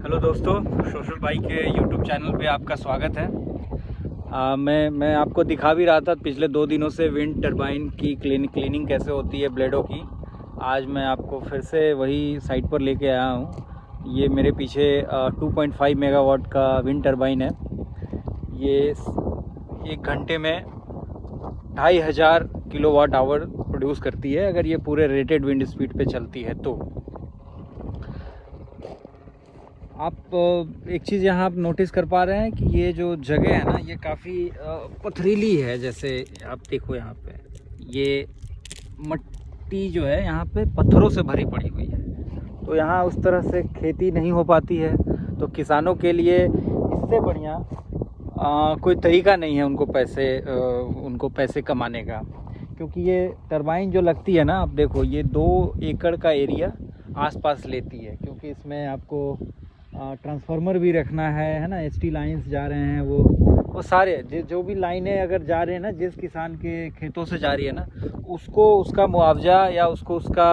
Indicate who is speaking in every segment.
Speaker 1: Hello दोस्तों, social bike के YouTube channel पे आपका स्वागत है। मैं आपको दिखा भी रहा था पिछले 2 दिनों से विंड टरबाइन की क्लीनिंग कैसे होती है ब्लेडों की। आज मैं आपको फिर से वही साइट पर लेके आया हूँ। ये मेरे पीछे 2.5 मेगावाट का विंड टरबाइन है। ये 1 घंटे में 2500 किलोवाट आवर प्रोड्यूस करती है, अगर ये पूरे रेटेड विंड स्पीड पे चलती है तो। आप एक चीज़ यहाँ आप नोटिस कर पा रहे हैं कि ये जो जगह है ना, ये काफ़ी पथरीली है। जैसे आप देखो यहाँ पे ये मट्टी जो है यहाँ पे पत्थरों से भरी पड़ी हुई है, तो यहाँ उस तरह से खेती नहीं हो पाती है। तो किसानों के लिए इससे बढ़िया कोई तरीका नहीं है उनको पैसे कमाने का, क्योंकि ये टरबाइन जो लगती है ना, आप देखो ये 2 एकड़ का एरिया आसपास लेती है, क्योंकि इसमें आपको ट्रांसफार्मर भी रखना है ना। एचटी लाइंस जा रहे हैं, वो सारे जो भी लाइनें अगर जा रहे हैं ना, जिस किसान के खेतों से जा रही है ना, उसको उसका मुआवजा या उसको उसका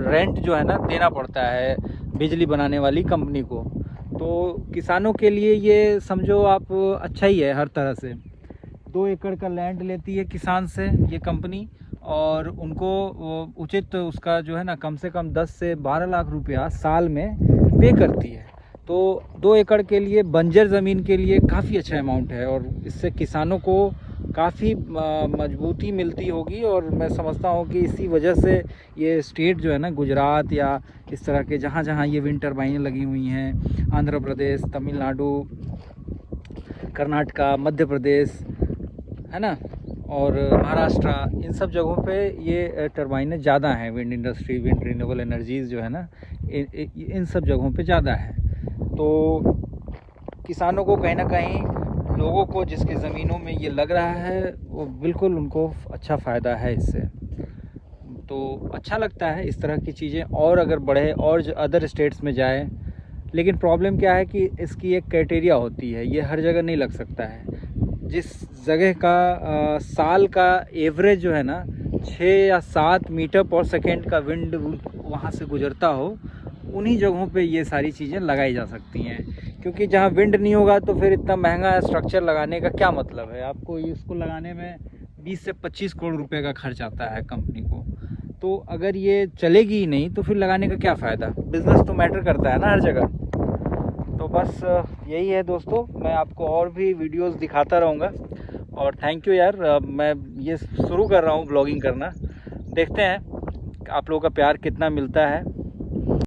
Speaker 1: रेंट जो है ना देना पड़ता है बिजली बनाने वाली कंपनी को। तो किसानों के लिए ये समझो आप अच्छा ही है हर तरह से। 2 एकड़ का लैंड लेती है किसान से ये कंपनी, और उनको उचित उसका जो है ना कम से कम 10 से 12 लाख रुपया साल में पे करती है। तो 2 एकड़ के लिए बंजर ज़मीन के लिए काफ़ी अच्छा अमाउंट है, और इससे किसानों को काफ़ी मजबूती मिलती होगी। और मैं समझता हूँ कि इसी वजह से ये स्टेट जो है ना, गुजरात या इस तरह के जहाँ जहाँ ये विंड टरबाइनें लगी हुई हैं, आंध्र प्रदेश, तमिलनाडु, कर्नाटका, मध्य प्रदेश है ना, और महाराष्ट्र, इन सब जगहों पे ये टरबाइनें ज़्यादा हैं। Wind industry, wind renewable energies जो है ना, इन सब जगहों पे ज़्यादा है। तो किसानों को कहीं ना कहीं, लोगों को जिसकी ज़मीनों में ये लग रहा है, वो बिल्कुल उनको अच्छा फ़ायदा है इससे। तो अच्छा लगता है इस तरह की चीज़ें, और अगर बढ़े और अदर स्टेट्स में जाए। लेकिन प्रॉब्लम क्या है कि इसकी एक क्राइटेरिया होती है, ये हर जगह नहीं लग सकता है। जिस जगह का साल का एवरेज जो है ना 6 या 7 मीटर पर सेकेंड का विंड वहाँ से गुजरता हो, उन्हीं जगहों पे ये सारी चीज़ें लगाई जा सकती हैं। क्योंकि जहाँ विंड नहीं होगा तो फिर इतना महंगा स्ट्रक्चर लगाने का क्या मतलब है। आपको इसको लगाने में 20 से 25 करोड़ रुपए का खर्च आता है कंपनी को। तो अगर ये चलेगी ही नहीं तो फिर लगाने का क्या फ़ायदा। बिज़नेस तो मैटर करता है ना हर जगह। तो बस यही है दोस्तों, मैं आपको और भी वीडियोस दिखाता रहूँगा। और थैंक यू यार, मैं ये शुरू कर रहा हूँ ब्लॉगिंग करना। देखते हैं आप लोगों का प्यार कितना मिलता है।